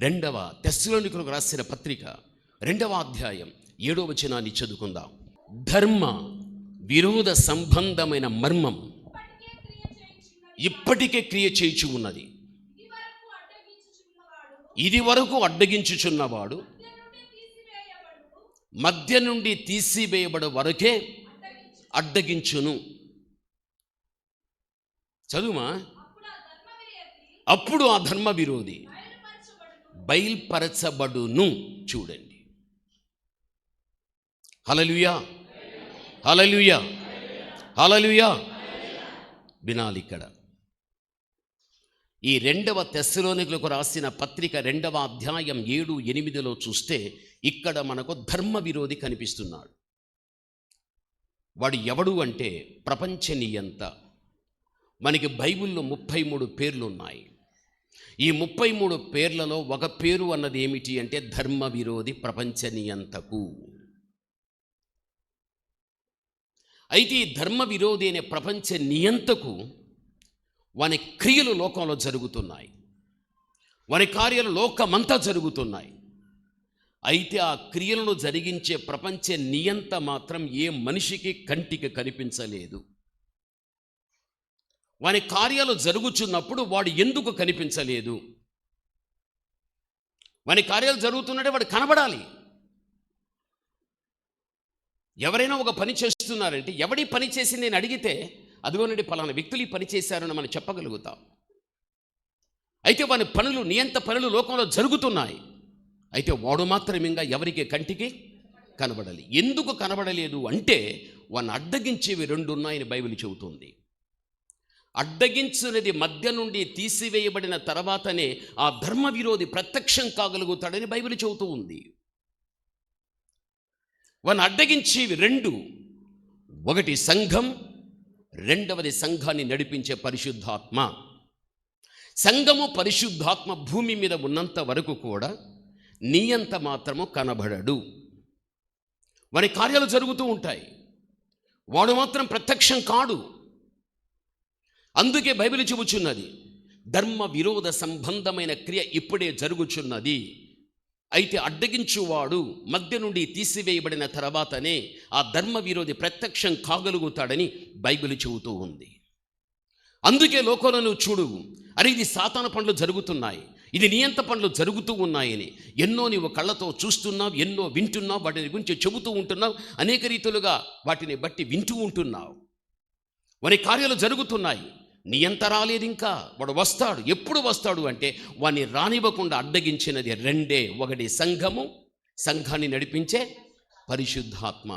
రెండవ తెస్సలోనికీయులకు రాసిన పత్రిక 2వ అధ్యాయం 7వ వచనాన్ని చదువుకుందాం. ధర్మ విరోధ సంబంధమైన మర్మం ఇప్పటికే క్రియ చేయుచు ఉన్నది. ఇది వరకు అడ్డగించుచున్నవాడు మధ్య నుండి తీసివేయబడ వరకే అడ్డగించును. చదువుమా. అప్పుడు ఆ ధర్మ విరోధి బయల్పరచబడును. చూడండి. హల్లెలూయా, హల్లెలూయా, హల్లెలూయా. వినాలి ఇక్కడ. ఈ 2వ తెస్సలోనికీయులకు రాసిన పత్రిక 2వ అధ్యాయం 7, 8లో చూస్తే ఇక్కడ మనకు ధర్మ విరోధి కనిపిస్తున్నాడు. వాడు ఎవడు అంటే ప్రపంచ నియంత. మనకి బైబిల్లో 33 పేర్లు ఉన్నాయి. ఈ 33 పేర్లలో ఒక పేరు అన్నది ఏమిటి అంటే ధర్మ విరోధి, ప్రపంచ నియంతకు. అయితే ఈ ధర్మ విరోధి అనే ప్రపంచ నియంతకు వాని క్రియలు లోకంలో జరుగుతున్నాయి, వాని కార్యాలు లోకమంతా జరుగుతున్నాయి. అయితే ఆ క్రియలను జరిగించే ప్రపంచ నియంత మాత్రం ఏ మనిషికి కంటికి కనిపించలేదు. వాని కార్యాలు జరుగుతున్నప్పుడు వాడు ఎందుకు కనిపించలేదు? వాని కార్యాలు జరుగుతున్నట్టే వాడు కనబడాలి. ఎవరైనా ఒక పని చేస్తున్నారంటే ఎవడి పని చేసి నేను అడిగితే అదిగోనండి పలానా వ్యక్తులు ఈ పని చేశారని మనం చెప్పగలుగుతాం. అయితే వాని పనులు, నియంత పనులు లోకంలో జరుగుతున్నాయి. అయితే వాడు మాత్రం ఇంకా ఎవరికి కంటికి కనబడాలి. ఎందుకు కనబడలేదు అంటే వాడిని అడ్డగించేవి 2 ఉన్నాయని బైబిల్ చెబుతుంది. అడ్డగించున్నది మధ్య నుండి తీసివేయబడిన తర్వాతనే ఆ ధర్మ విరోధి ప్రత్యక్షం కాగలుగుతాడని బైబిల్ చెబుతూ ఉంది. వాడిని అడ్డగించేవి 2. ఒకటి సంఘం, రెండవది సంఘాన్ని నడిపించే పరిశుద్ధాత్మ. సంఘము, పరిశుద్ధాత్మ భూమి మీద ఉన్నంత వరకు కూడా నియంత మాత్రము కనబడడు. వారి కార్యాలు జరుగుతూ ఉంటాయి, వాడు మాత్రం ప్రత్యక్షం కాడు. అందుకే బైబిల్ చెబుచున్నది ధర్మ విరోధ సంబంధమైన క్రియ ఇప్పుడే జరుగుచున్నది. అయితే అడ్డగించువాడు మధ్య నుండి తీసివేయబడిన తర్వాతనే ఆ ధర్మ విరోధి ప్రత్యక్షం కాగలుగుతాడని బైబిల్ చెబుతూ ఉంది. అందుకే లోకంలో చూడు, అరే ఇది సాతాను పనులు జరుగుతున్నాయి, ఇది నియంత పనులు జరుగుతూ ఉన్నాయని ఎన్నో నీవు కళ్ళతో చూస్తున్నావు, ఎన్నో వింటున్నావు, వాటిని గురించి చెబుతూ ఉంటున్నావు, అనేక రీతులుగా వాటిని బట్టి వింటూ ఉంటున్నావు. వాని కార్యాలు జరుగుతున్నాయి. నియంత రాలేదు, ఇంకా వాడు వస్తాడు. ఎప్పుడు వస్తాడు అంటే వాడిని రానివ్వకుండా అడ్డగించినది 2. ఒకటి సంఘము, సంఘాన్ని నడిపించే పరిశుద్ధాత్మ.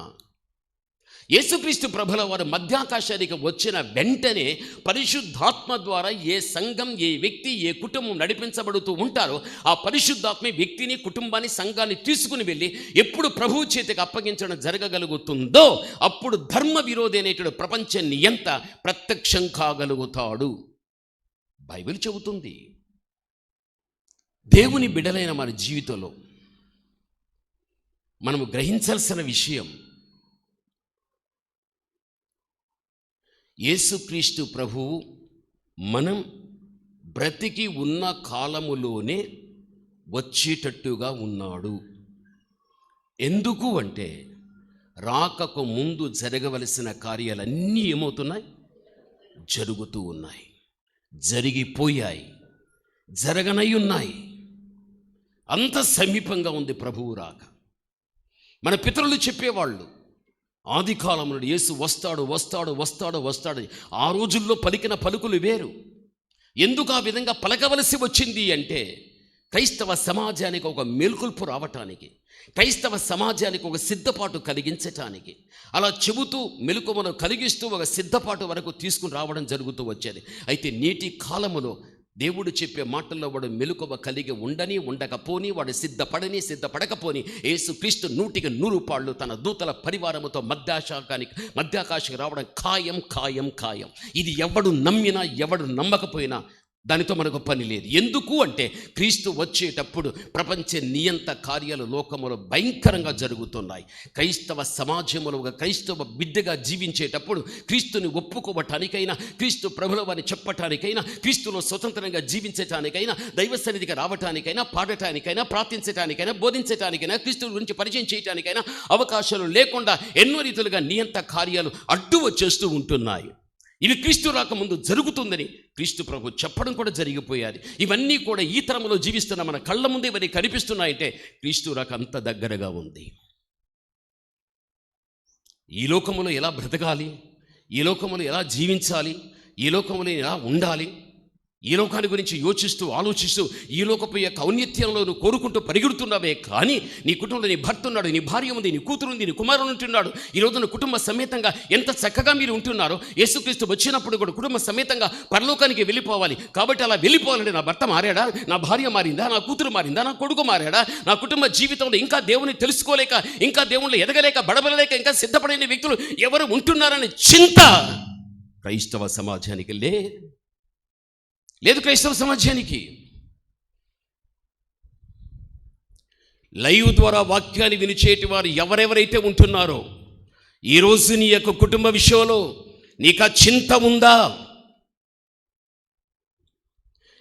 యేసుక్రీస్తు ప్రభుల వారు మధ్యాకాశానికి వచ్చిన వెంటనే పరిశుద్ధాత్మ ద్వారా ఏ సంఘం, ఏ వ్యక్తి, ఏ కుటుంబం నడిపించబడుతూ ఉంటారో ఆ పరిశుద్ధాత్మ వ్యక్తిని, కుటుంబాన్ని, సంఘాన్ని తీసుకుని వెళ్ళి ఎప్పుడు ప్రభువు చేతికి అప్పగించడం జరగగలుగుతుందో అప్పుడు ధర్మ విరోధి అనేటువంటి ప్రపంచ నియంత ప్రత్యక్షం కాగలుగుతాడు. బైబిల్ చెబుతుంది. దేవుని బిడ్డలైన మన జీవితంలో మనము గ్రహించాల్సిన విషయం, యేసుక్రీస్తు ప్రభువు మనం బ్రతికి ఉన్న కాలములోనే వచ్చేటట్టుగా ఉన్నాడు. ఎందుకు అంటే రాకకు ముందు జరగవలసిన కార్యాలన్నీ ఏమవుతున్నాయి? జరుగుతూ ఉన్నాయి, జరిగిపోయాయి, జరగనై ఉన్నాయి. అంత సమీపంగా ఉంది ప్రభువు రాక. మన పితరులు చెప్పేవాళ్ళు ఆది కాలం నుండి యేసు వస్తాడు వస్తాడు వస్తాడు వస్తాడు. ఆ రోజుల్లో పలికిన పలుకులు వేరు. ఎందుకు ఆ విధంగా పలకవలసి వచ్చింది అంటే క్రైస్తవ సమాజానికి ఒక మేల్కొల్పు రావటానికి, క్రైస్తవ సమాజానికి ఒక సిద్ధపాటు కలిగించటానికి, అలా చెబుతూ మెలకువను కలిగిస్తూ ఒక సిద్ధపాటు వరకు తీసుకుని రావడం జరుగుతూ వచ్చేది. అయితే నేటి కాలములో దేవుడు చెప్పే మాటల్లో వాడు మెలకువ కలిగి ఉండని, ఉండకపోని, వాడు సిద్ధపడని, సిద్ధపడకపోని యేసుక్రీస్తు 100కి 100 తన దూతల పరివారముతో మధ్యాకాశానికి రావడం ఖాయం ఖాయం ఖాయం. ఇది ఎవడు నమ్మినా ఎవడు నమ్మకపోయినా దానితో మనకు పని లేదు. ఎందుకు అంటే క్రీస్తు వచ్చేటప్పుడు ప్రపంచ నియంత కార్యాలు లోకములో భయంకరంగా జరుగుతున్నాయి. క్రైస్తవ సమాజంలో ఒక క్రైస్తవ బిడ్డగా జీవించేటప్పుడు క్రీస్తుని ఒప్పుకోవటానికైనా, క్రీస్తు ప్రభులవని చెప్పటానికైనా, క్రీస్తులో స్వతంత్రంగా జీవించటానికైనా, దైవ సన్నిధికి రావటానికైనా, పాడటానికైనా, ప్రార్థించటానికైనా, బోధించటానికైనా, క్రీస్తు గురించి పరిచయం చేయటానికైనా అవకాశాలు లేకుండా ఎన్నో రీతులుగా నియంత కార్యాలు అడ్డు వచ్చేస్తూ ఉంటున్నాయి. ఇవి క్రీస్తు రాకముందు జరుగుతుందని క్రీస్తు ప్రభు చెప్పడం కూడా జరిగిపోయాది. ఇవన్నీ కూడా ఈ తరంలో జీవిస్తున్న మన కళ్ళ ముందే ఇవన్నీ కనిపిస్తున్నాయంటే క్రీస్తు రాక అంత దగ్గరగా ఉంది. ఈ లోకములో ఎలా బ్రతకాలి, ఈ లోకములో ఎలా జీవించాలి, ఈ లోకములో ఎలా ఉండాలి, ఈ లోకాన్ని గురించి యోచిస్తూ ఆలోచిస్తూ ఈ లోకపు యొక్క ఔన్నత్యంలో నువ్వు కోరుకుంటూ పరిగెడుతున్నావే కానీ నీ కుటుంబంలో నీ భర్త ఉన్నాడు, నీ భార్య ఉంది, నీ కూతురు ఉంది, నీ కుమారుడు ఉంటున్నాడు. ఈ రోజున కుటుంబ సమేతంగా ఎంత చక్కగా మీరు ఉంటున్నారో, యేసుక్రీస్తు వచ్చినప్పుడు కూడా కుటుంబ సమేతంగా పరలోకానికి వెళ్ళిపోవాలి. కాబట్టి అలా వెళ్ళిపోవాలంటే నా భర్త మారాడా, నా భార్య మారిందా, నా కూతురు మారిందా, నా కొడుకు మారాడా, నా కుటుంబ జీవితంలో ఇంకా దేవుని తెలుసుకోలేక, ఇంకా దేవుళ్ళు ఎదగలేక, బడబడలేక, ఇంకా సిద్ధపడిన వ్యక్తులు ఎవరు ఉంటున్నారనే చింత క్రైస్తవ సమాజానికి లేదు. క్రైస్తవ సమాజానికి లైవ్ ద్వారా వాక్యాన్ని వినిచేటి వారు ఎవరెవరైతే ఉంటున్నారో, ఈరోజు నీ యొక్క కుటుంబ విషయంలో నీకు ఆ చింత ఉందా?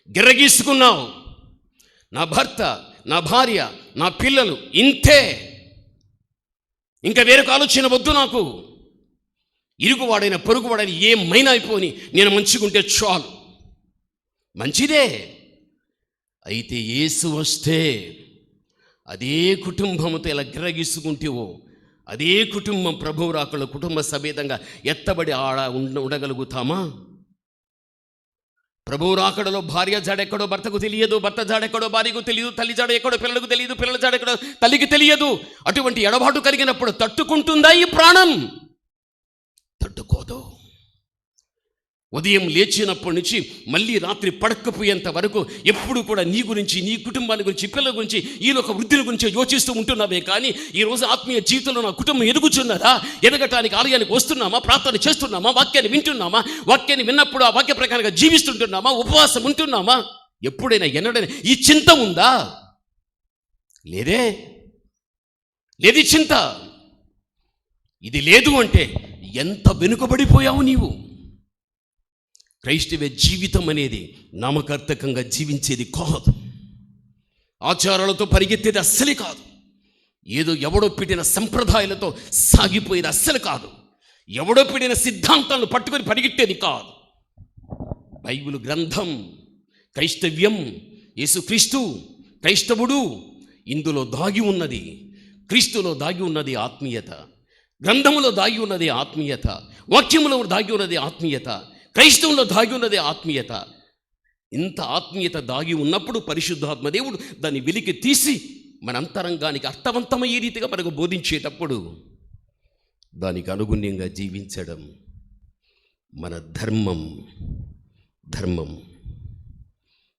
గిరగీసుకున్నావు, నా భర్త, నా భార్య, నా పిల్లలు ఇంతే, ఇంకా వేరొక ఆలోచన వద్దు నాకు, ఇరుగువాడైన పొరుగువాడైన ఏమైనా అయిపోని నేను మంచిగుంటే చాలు. మంచిదే. అయితే యేసు వస్తే అదే కుటుంబంతో ఎలా గిరగీసుకుంటేవో అదే కుటుంబం ప్రభువు రాకలో కుటుంబ సమేతంగా ఎత్తబడి ఉండగలుగుతామా? ప్రభువు రాకడలో భార్య జాడెక్కడో భర్తకు తెలియదు, భర్త జాడెక్కడో భార్యకు తెలియదు, తల్లి జాడ ఎక్కడో పిల్లలకు తెలియదు, పిల్లల జాడెక్కడో తల్లికి తెలియదు. అటువంటి ఎడబాటు కలిగినప్పుడు తట్టుకుంటుందా ఈ ప్రాణం? తట్టుకోదు. ఉదయం లేచినప్పటి నుంచి మళ్ళీ రాత్రి పడకపోయేంత వరకు ఎప్పుడు కూడా నీ గురించి, నీ కుటుంబాన్ని గురించి, పిల్లల గురించి, ఈలోక వృద్ధుల గురించి యోచిస్తూ ఉంటున్నావే కానీ ఈరోజు ఆత్మీయ జీవితంలో నా కుటుంబం ఎదుగుచున్నదా? ఎదగటానికి ఆలయానికి వస్తున్నామా? ప్రార్థన చేస్తున్నామా? వాక్యాన్ని వింటున్నామా? వాక్యాన్ని విన్నప్పుడు ఆ వాక్య ప్రకారంగా జీవిస్తుంటున్నామా? ఉపవాసం ఉంటున్నామా? ఎప్పుడైనా ఎన్నడైనా ఈ చింత ఉందా? లేదే. లేదు చింత. ఇది లేదు అంటే ఎంత వెనుకబడిపోయావు నీవు. క్రైస్తవ జీవితం అనేది నామకార్థకంగా జీవించేది కాదు, ఆచారాలతో పరిగెత్తేది అస్సలే కాదు, ఏదో ఎవడో పెట్టిన సంప్రదాయాలతో సాగిపోయేది అస్సలు కాదు, ఎవడో పెట్టిన సిద్ధాంతాలను పట్టుకొని పరిగెట్టేది కాదు. బైబిల్ గ్రంథం, క్రైస్తవ్యం, యేసుక్రీస్తు, క్రైస్తవుడు, ఇందులో దాగి ఉన్నది, క్రీస్తులో దాగి ఉన్నది ఆత్మీయత, గ్రంథములో దాగి ఉన్నది ఆత్మీయత, వాక్యములో దాగి ఉన్నది ఆత్మీయత, క్రైస్తవంలో దాగి ఉన్నదే ఆత్మీయత. ఇంత ఆత్మీయత దాగి ఉన్నప్పుడు పరిశుద్ధాత్మ దేవుడు దాన్ని వెలికి తీసి మన అంతరంగానికి అర్థవంతమయ్యే రీతిగా మనకు బోధించేటప్పుడు దానికి అనుగుణ్యంగా జీవించడం మన ధర్మం.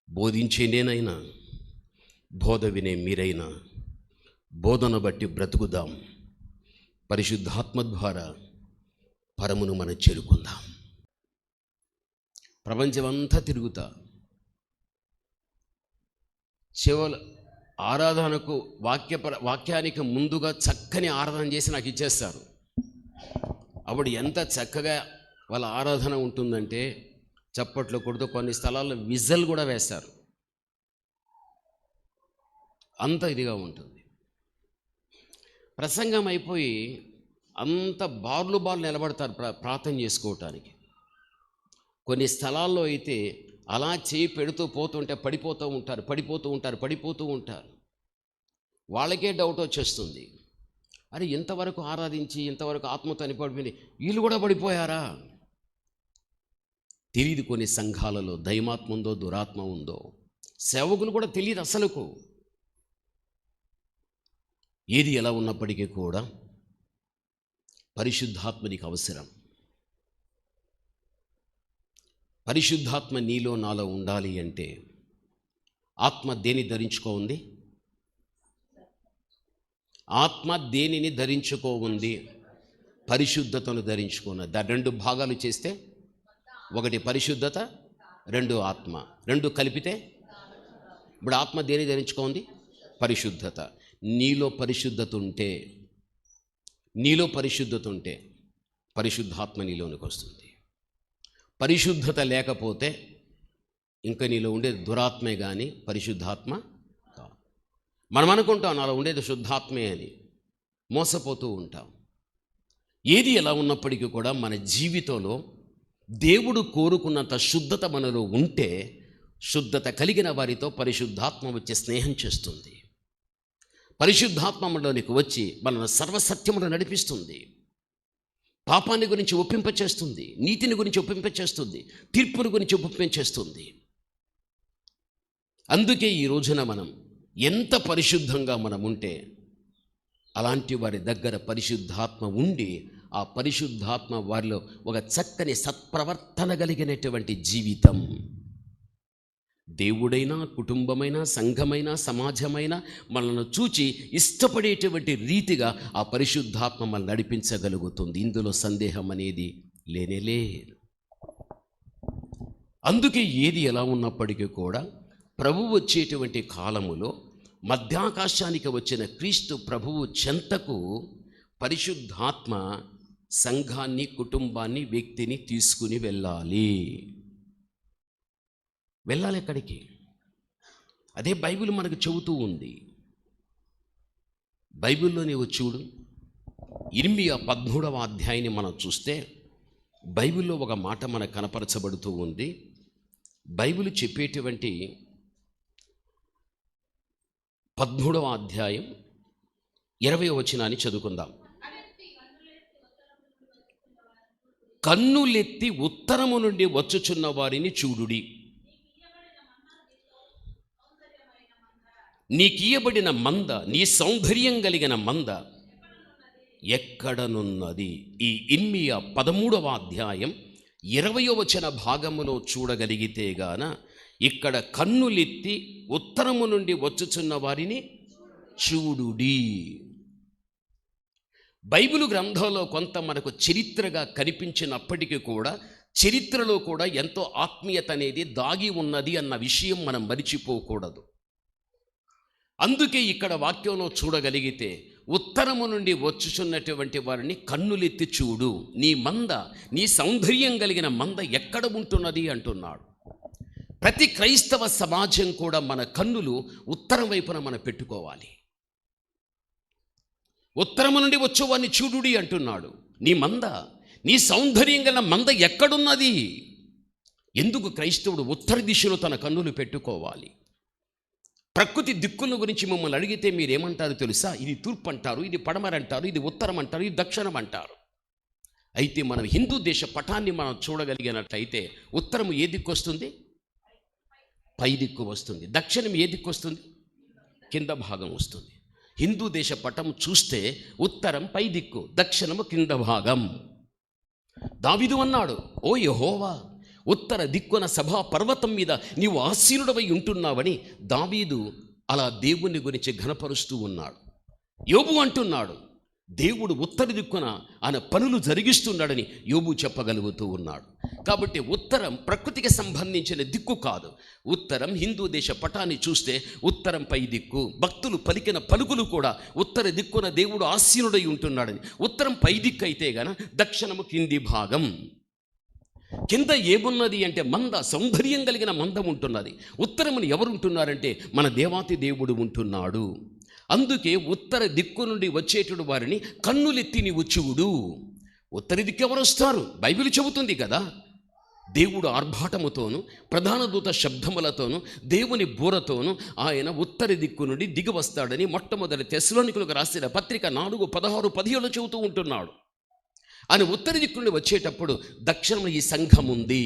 బోధించే నేనైనా, బోధ వినే మీరైనా బోధన బట్టి బ్రతుకుదాం. పరిశుద్ధాత్మ ద్వారా పరమును మనం చేరుకుందాం. ప్రపంచమంతా తిరుగుతా చివరి ఆరాధనకు వాక్యానికి ముందుగా చక్కని ఆరాధన చేసి నాకు ఇచ్చేస్తారు. అప్పుడు ఎంత చక్కగా వాళ్ళ ఆరాధన ఉంటుందంటే చప్పట్లు కొడుతూ కొన్ని స్థలాల్లో విజల్ కూడా వేస్తారు. అంత ఇదిగా ఉంటుంది. ప్రసంగం అయిపోయి అంత బార్లు నిలబడతారు ప్రార్థన చేసుకోవటానికి. కొన్ని స్థలాల్లో అయితే అలా చేయి పెడుతూ పోతుంటే పడిపోతూ ఉంటారు. వాళ్ళకే డౌట్ వచ్చేస్తుంది, అరే ఇంతవరకు ఆరాధించి ఇంతవరకు ఆత్మతో అనిపడిపోయింది, వీళ్ళు కూడా పడిపోయారా? తెలియదు. కొన్ని సంఘాలలో దైవాత్మ ఉందో దురాత్మ ఉందో సేవకులు కూడా తెలియదు అసలుకు. ఏది ఎలా ఉన్నప్పటికీ కూడా పరిశుద్ధాత్మ నీకు అవసరం. పరిశుద్ధాత్మ నీలో నాలో ఉండాలి అంటే ఆత్మ దేని ధరించుకోంది? ఆత్మ దేనిని ధరించుకోంది? పరిశుద్ధతను ధరించుకున్నది. దాని రెండు భాగాలు చేస్తే ఒకటి పరిశుద్ధత, రెండు ఆత్మ, రెండు కలిపితే ఇప్పుడు ఆత్మ దేని ధరించుకోండి? పరిశుద్ధత. నీలో పరిశుద్ధత ఉంటే పరిశుద్ధాత్మ నీలోనికి వస్తుంది. పరిశుద్ధత లేకపోతే ఇంకా నీలో ఉండేది దురాత్మే కానీ పరిశుద్ధాత్మ కాదు. మనం అనుకుంటాం అలా ఉండేది శుద్ధాత్మే అని, మోసపోతూ ఉంటాం. ఏది ఎలా ఉన్నప్పటికీ కూడా మన జీవితంలో దేవుడు కోరుకున్నంత శుద్ధత మనలో ఉంటే, శుద్ధత కలిగిన వారితో పరిశుద్ధాత్మ వచ్చి స్నేహం చేస్తుంది. పరిశుద్ధాత్మ మనలోనికి వచ్చి మనల్ని సర్వసత్యమును నడిపిస్తుంది. పాపాన్ని గురించి ఒప్పింపచేస్తుంది, నీతిని గురించి ఒప్పింపచేస్తుంది, తీర్పుని గురించి ఒప్పింపచేస్తుంది. అందుకే ఈ రోజున మనం ఎంత పరిశుద్ధంగా మనం ఉంటే, అలాంటి వారి దగ్గర పరిశుద్ధాత్మ ఉండి ఆ పరిశుద్ధాత్మ వారిలో ఒక చక్కని సత్ప్రవర్తన కలిగినటువంటి జీవితం, దేవుడైనా కుటుంబమైనా సంఘమైనా సమాజమైనా మనల్ని చూచి ఇష్టపడేటువంటి రీతిగా ఆ పరిశుద్ధాత్మ మనల్ని నడిపించగలుగుతుంది. ఇందులో సందేహం అనేది లేనేలేదు. అందుకే ఏది ఎలా ఉన్నప్పటికీ కూడా ప్రభువు వచ్చేటువంటి కాలములో మధ్యాకాశానికి వచ్చిన క్రీస్తు ప్రభువు చెంతకు పరిశుద్ధాత్మ సంఘాన్ని, కుటుంబాన్ని, వ్యక్తిని తీసుకుని వెళ్ళాలి. ఎక్కడికి? అదే బైబిల్ మనకు చెబుతూ ఉంది. బైబిల్లో నీవు చూడు, ఇర్మియా 13వ అధ్యాయాన్ని మనం చూస్తే బైబిల్లో ఒక మాట మనకు కనపరచబడుతూ ఉంది. బైబిల్ చెప్పేటువంటి 13వ అధ్యాయం 20వ వచనాన్ని చదువుకుందాం. కన్నులెత్తి ఉత్తరము నుండి వచ్చుచున్న వారిని చూడుడి, నీకియ్యబడిన మంద, నీ సౌందర్యం కలిగిన మంద ఎక్కడనున్నది? ఈ ఇర్మియా 13వ అధ్యాయం 20వ వచన భాగములో చూడగలిగితే గాన ఇక్కడ కన్నులెత్తి ఉత్తరము నుండి వచ్చుచున్న వారిని చూడుడి. బైబిలు గ్రంథంలో కొంత మనకు చరిత్రగా కనిపించినప్పటికీ కూడా చరిత్రలో కూడా ఎంతో ఆత్మీయత అనేది దాగి ఉన్నది అన్న విషయం మనం మరిచిపోకూడదు. అందుకే ఇక్కడ వాక్యంలో చూడగలిగితే ఉత్తరము నుండి వచ్చుచున్నటువంటి వారిని కన్నులెత్తి చూడు, నీ మంద, నీ సౌందర్యం కలిగిన మంద ఎక్కడ ఉంటున్నది అంటున్నాడు. ప్రతి క్రైస్తవ సమాజం కూడా మన కన్నులు ఉత్తరం వైపున మనం పెట్టుకోవాలి. ఉత్తరము నుండి వచ్చేవాడిని చూడుడి అంటున్నాడు. నీ మంద, నీ సౌందర్యం గల మంద ఎక్కడున్నది? ఎందుకు క్రైస్తవుడు ఉత్తర దిశలో తన కన్నులు పెట్టుకోవాలి? ప్రకృతి దిక్కుల గురించి మమ్మల్ని అడిగితే మీరేమంటారు తెలుసా? ఇది తూర్పు అంటారు, ఇది పడమర అంటారు, ఇది ఉత్తరం అంటారు, ఇది దక్షిణం అంటారు. అయితే మనం హిందూ దేశ పటాన్ని మనం చూడగలిగినట్లయితే ఉత్తరం ఏ దిక్కు వస్తుంది? పై దిక్కు వస్తుంది. దక్షిణం ఏ దిక్కు వస్తుంది? కింద భాగం వస్తుంది. హిందూ దేశ పటం చూస్తే ఉత్తరం పై దిక్కు, దక్షిణము కింద భాగం. దావీదు అన్నాడు, ఓ యెహోవా, ఉత్తర దిక్కున సభా పర్వతం మీద నీవు ఆసీనుడవై ఉంటున్నావని దావీదు అలా దేవుని గురించి ఘనపరుస్తూ ఉన్నాడు. యోబు అంటున్నాడు, దేవుడు ఉత్తర దిక్కున ఆయన పనులు జరిగిస్తున్నాడని యోబు చెప్పగలుగుతూ ఉన్నాడు. కాబట్టి ఉత్తరం ప్రకృతికి సంబంధించిన దిక్కు కాదు. ఉత్తరం హిందూ దేశ పటాన్ని చూస్తే ఉత్తరం పై దిక్కు. భక్తులు పలికిన పలుకులు కూడా ఉత్తర దిక్కున దేవుడు ఆసీనుడై ఉంటున్నాడని. ఉత్తరం పై దిక్కు అయితే గాన దక్షిణము కింది భాగం. కింద ఏమున్నది అంటే మంద, సౌందర్యం కలిగిన మందం ఉంటున్నది. ఉత్తరమును ఎవరు ఉంటున్నారంటే మన దేవాతి దేవుడు ఉంటున్నాడు. అందుకే ఉత్తర దిక్కు నుండి వచ్చేటడు వారిని కన్నులెత్తి నీవు చూడు. ఉత్తర దిక్కు ఎవరు వస్తారు? బైబిల్ చెబుతుంది కదా. దేవుడు ఆర్భాటముతోను, ప్రధాన దూత శబ్దములతోను, దేవుని బూరతోను ఆయన ఉత్తర దిక్కు నుండి దిగి వస్తాడని మొట్టమొదటి తెస్సలోనికులకు రాసిన పత్రిక 4:16-17 చెబుతూ ఉంటున్నాడు. ఆయన ఉత్తర దిక్కు నుండి వచ్చేటప్పుడు దక్షిణం ఈ సంఘం ఉంది.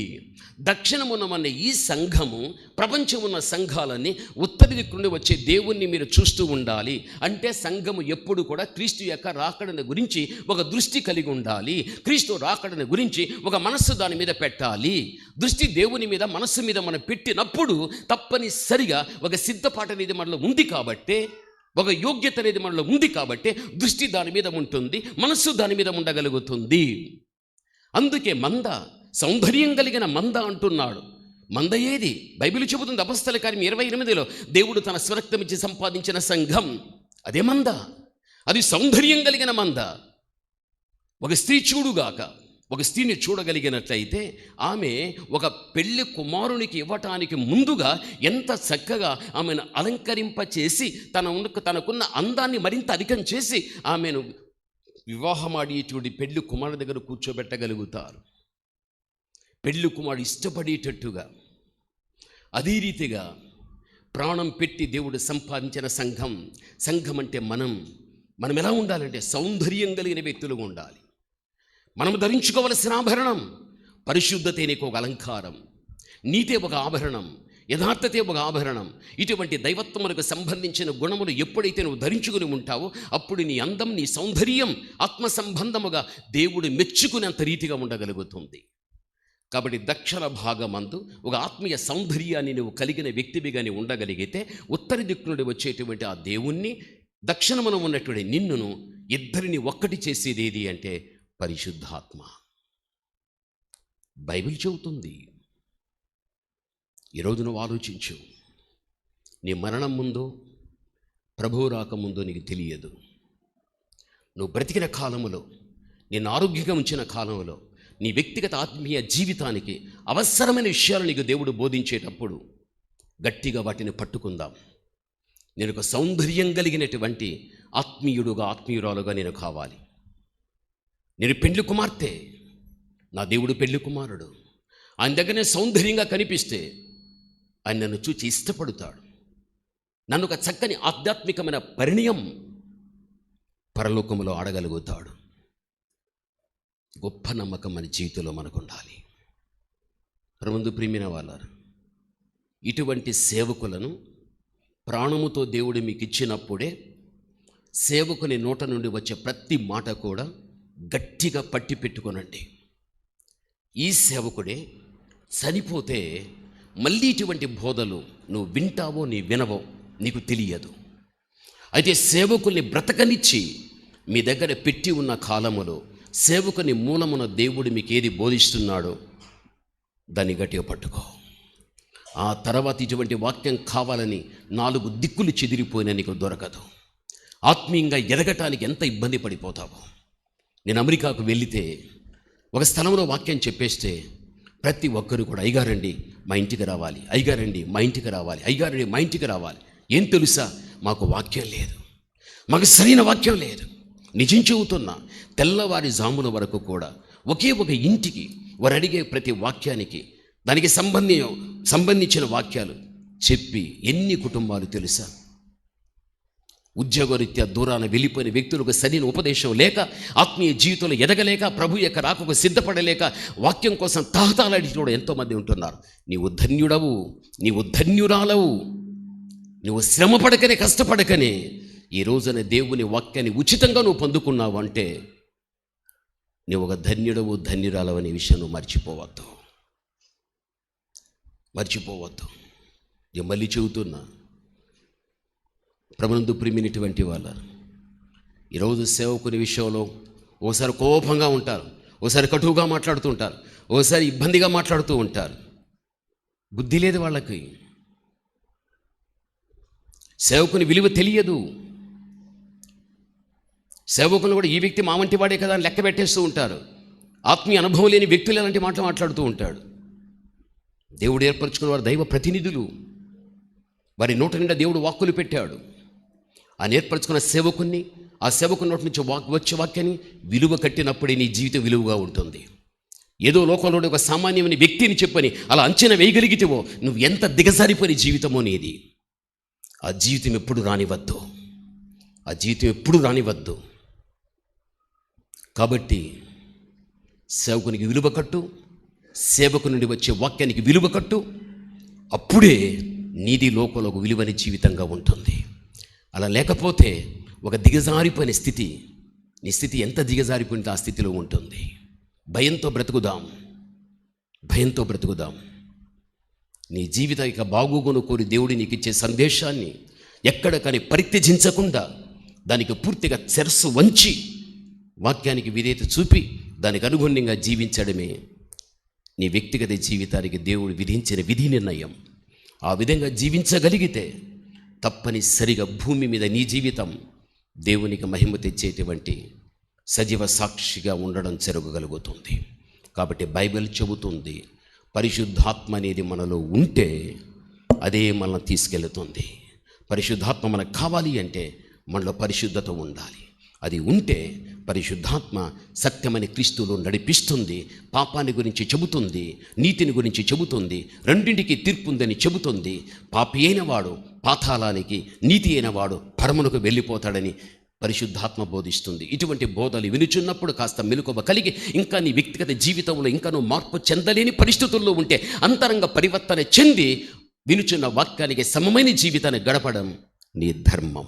దక్షిణమున్న ఈ సంఘము, ప్రపంచం ఉన్న సంఘాలన్నీ ఉత్తర దిక్కు నుండి వచ్చే దేవుణ్ణి మీరు చూస్తూ ఉండాలి. అంటే సంఘము ఎప్పుడు కూడా క్రీస్తు యొక్క రాకడని గురించి ఒక దృష్టి కలిగి ఉండాలి. క్రీస్తు రాకడని గురించి ఒక మనస్సు దాని మీద పెట్టాలి. దృష్టి దేవుని మీద, మనస్సు మీద మనం పెట్టినప్పుడు తప్పనిసరిగా ఒక సిద్ధపాటు అనేది మనలో ఉంది కాబట్టి, ఒక యోగ్యత అనేది మనలో ఉంది కాబట్టి దృష్టి దాని మీద ఉంటుంది, మనస్సు దాని మీద ఉండగలుగుతుంది. అందుకే మంద, సౌందర్యం కలిగిన మంద అంటున్నాడు. మంద ఏది? బైబిల్ చెబుతుంది అపొస్తల కార్యం 28లో దేవుడు తన స్వరక్తం ఇచ్చి సంపాదించిన సంఘం అదే మంద. అది సౌందర్యం కలిగిన మంద. ఒక స్త్రీ చూడుగాక, ఒక స్త్రీని చూడగలిగినట్లయితే ఆమె ఒక పెళ్లి కుమారునికి ఇవ్వటానికి ముందుగా ఎంత చక్కగా ఆమెను అలంకరింపచేసి తనకున్న అందాన్ని మరింత అధికం చేసి ఆమెను వివాహమాడేటువంటి పెళ్లి కుమారుడి దగ్గర కూర్చోబెట్టగలుగుతారు. పెళ్లి కుమారుడు ఇష్టపడేటట్టుగా. అదే రీతిగా ప్రాణం పెట్టి దేవుడు సంపాదించిన సంఘం అంటే మనం ఎలా ఉండాలంటే సౌందర్యం కలిగిన వ్యక్తులుగా ఉండాలి. మనం ధరించుకోవలసిన ఆభరణం పరిశుద్ధతే నీకు ఒక అలంకారం, నీతే ఒక ఆభరణం, యథార్థతే ఒక ఆభరణం. ఇటువంటి దైవత్వములకు సంబంధించిన గుణములు ఎప్పుడైతే నువ్వు ధరించుకుని ఉంటావో అప్పుడు నీ అందం, నీ సౌందర్యం ఆత్మ సంబంధముగా దేవుడు మెచ్చుకునేంత రీతిగా ఉండగలుగుతుంది. కాబట్టి దక్షిణ భాగమందు ఒక ఆత్మీయ సౌందర్యాన్ని నువ్వు కలిగిన వ్యక్తివిగా నీవు ఉండగలిగితే ఉత్తర దిక్కు నుండి వచ్చేటువంటి ఆ దేవుణ్ణి, దక్షిణమున ఉన్నటువంటి నిన్నును ఇద్దరిని ఒక్కటి చేసేది ఏది అంటే పరిశుద్ధాత్మ. బైబిల్ చెబుతుంది. ఈరోజు నువ్వు ఆలోచించు. నీ మరణం ముందో ప్రభువు రాకముందో నీకు తెలియదు. నువ్వు బ్రతికిన కాలములో, నిన్ను ఆరోగ్యంగా ఉంచిన కాలంలో, నీ వ్యక్తిగత ఆత్మీయ జీవితానికి అవసరమైన విషయాలు నీకు దేవుడు బోధించేటప్పుడు గట్టిగా వాటిని పట్టుకుందాం. నేను ఒక సౌందర్యం కలిగినటువంటి ఆత్మీయురాలుగా నేను కావాలి. నేను పెండ్లి కుమార్తె, నా దేవుడు పెళ్లి కుమారుడు. ఆయన దగ్గర నేను సౌందర్యంగా కనిపిస్తే ఆయన నన్ను చూచి ఇష్టపడతాడు. నన్ను ఒక చక్కని ఆధ్యాత్మికమైన పరిణయం పరలోకములో ఆడగలుగుతాడు. గొప్ప నమ్మకం మన జీవితంలో మనకు ఉండాలి. ప్రభునందు ప్రియమైన వాళ్ళారు, ఇటువంటి సేవకులను ప్రాణముతో దేవుడు మీకు ఇచ్చినప్పుడే సేవకుని నోట నుండి వచ్చే ప్రతి మాట కూడా గట్టిగా పట్టి పెట్టుకోనండి. ఈ సేవకుడే చనిపోతే మళ్ళీ ఇటువంటి బోధలు నువ్వు వింటావో నీ వినవో నీకు తెలియదు. అయితే సేవకుల్ని బ్రతకనిచ్చి మీ దగ్గర పెట్టి ఉన్న కాలములో సేవకుని మూలమున దేవుడు మీకు ఏది బోధిస్తున్నాడో దాన్ని గట్టిగా పట్టుకో. ఆ తర్వాత ఇటువంటి వాక్యం కావాలని 4 దిక్కులు చెదిరిపోయినా నీకు దొరకదు. ఆత్మీయంగా ఎదగటానికి ఎంత ఇబ్బంది పడిపోతావో. నేను అమెరికాకు వెళితే ఒక స్థలంలో వాక్యం చెప్పేస్తే ప్రతి ఒక్కరు కూడా అయ్యగారండి మా ఇంటికి రావాలి, అయ్యగారండి మా ఇంటికి రావాలి, అయ్యగారండి మా ఇంటికి రావాలి. ఏం తెలుసా, మాకు వాక్యం లేదు, మాకు సరైన వాక్యం లేదు. నిజం చెబుతున్నా, తెల్లవారి జాముల వరకు కూడా ఒకే ఒక ఇంటికి వారు అడిగే ప్రతి వాక్యానికి దానికి సంబంధించిన వాక్యాలు చెప్పి ఎన్ని కుటుంబాలు తెలుసా. ఉద్యోగరీత్యా దూరాన వెళ్ళిపోయిన వ్యక్తులకు సరైన ఉపదేశం లేక, ఆత్మీయ జీవితంలో ఎదగలేక, ప్రభు యొక్క రాకకు సిద్ధపడలేక, వాక్యం కోసం తహతాలాడి ఎంతోమంది ఉంటున్నారు. నీవు ధన్యుడవు, నీవు ధన్యురాలవు. నువ్వు శ్రమ పడకనే, కష్టపడకనే ఈ రోజున దేవుని వాక్యాన్ని ఉచితంగా నువ్వు పొందుకున్నావు అంటే నువ్వు ఒక ధన్యుడవు, ధన్యురాలవు అనే విషయం నువ్వు మర్చిపోవద్దు. నేను మళ్ళీ చెబుతున్నా, ప్రభునందు ప్రియమైనటువంటి వాళ్ళ, ఈరోజు సేవకుని విషయంలో ఓసారి కోపంగా ఉంటారు, ఓసారి కటువుగా మాట్లాడుతూ ఉంటారు, ఓసారి ఇబ్బందిగా మాట్లాడుతూ ఉంటారు. బుద్ధి లేదు వాళ్ళకి. సేవకుని విలువ తెలియదు. సేవకులు కూడా ఈ వ్యక్తి మా వంటి వాడే కదా అని లెక్క పెట్టేస్తూ ఉంటారు. ఆత్మీయ అనుభవం లేని వ్యక్తులు ఎలాంటి మాటలు మాట్లాడుతూ ఉంటాడు. దేవుడు ఏర్పరచుకున్న వారు దైవ ప్రతినిధులు. వారి నోట నిండా దేవుడు వాక్కులు పెట్టాడు. ఆయన ఏర్పరచుకున్న సేవకుని, ఆ సేవకుని నోటి నుంచి వచ్చే వాక్యాన్ని విలువ కట్టినప్పుడే నీ జీవితం విలువగా ఉంటుంది. ఏదో లోకంలో ఒక సామాన్యమైన వ్యక్తిని చెప్పని అలా అంచనా వేయగలిగితేవో నువ్వు ఎంత దిగజారిపోయిన జీవితమో నీది. ఆ జీవితం ఎప్పుడు రానివద్దు. కాబట్టి సేవకునికి విలువ కట్టు, సేవకు నుండి వచ్చే వాక్యానికి విలువ కట్టు. అప్పుడే నీది లోకంలో ఒక విలువైన జీవితంగా ఉంటుంది. అలా లేకపోతే ఒక దిగజారిపోయిన స్థితి, నీ స్థితి ఎంత దిగజారిపోయిందో ఆ స్థితిలో ఉంటుంది. భయంతో బ్రతుకుదాం. నీ జీవిత ఇక బాగోగును కోరి దేవుడి నీకు ఇచ్చే సందేశాన్ని ఎక్కడ కానీ పరిత్యజించకుండా దానికి పూర్తిగా శిరస్సు వంచి వాక్యానికి విధేయత చూపి దానికి అనుగుణంగా జీవించడమే నీ వ్యక్తిగత జీవితానికి దేవుడు విధించిన విధి నిర్ణయం. ఆ విధంగా జీవించగలిగితే తప్పనిసరిగా భూమి మీద నీ జీవితం దేవునికి మహిమ తెచ్చేటువంటి సజీవ సాక్షిగా ఉండడం జరగగలుగుతుంది. కాబట్టి బైబిల్ చెబుతుంది, పరిశుద్ధాత్మ అనేది మనలో ఉంటే అదే మనల్ని తీసుకెళ్తుంది. పరిశుద్ధాత్మ మనకు కావాలి అంటే మనలో పరిశుద్ధత ఉండాలి. అది ఉంటే పరిశుద్ధాత్మ సత్యమైన క్రీస్తులో నడిపిస్తుంది. పాపాన్ని గురించి చెబుతుంది, నీతిని గురించి చెబుతుంది, రెండింటికి తీర్పు ఉందని చెబుతుంది. పాపి అయిన వాడు పాతాళానికి, నీతి అయిన వాడు పరమునకు వెళ్ళిపోతాడని పరిశుద్ధాత్మ బోధిస్తుంది. ఇటువంటి బోధలు వినుచున్నప్పుడు కాస్త మెలకువ కలిగి ఇంకా నీ వ్యక్తిగత జీవితంలో ఇంకా నువ్వు మార్పు చెందలేని పరిస్థితుల్లో ఉంటే అంతరంగ పరివర్తన చెంది వినుచున్న వాక్యానికి సమమైన జీవితాన్ని గడపడం నీ ధర్మం.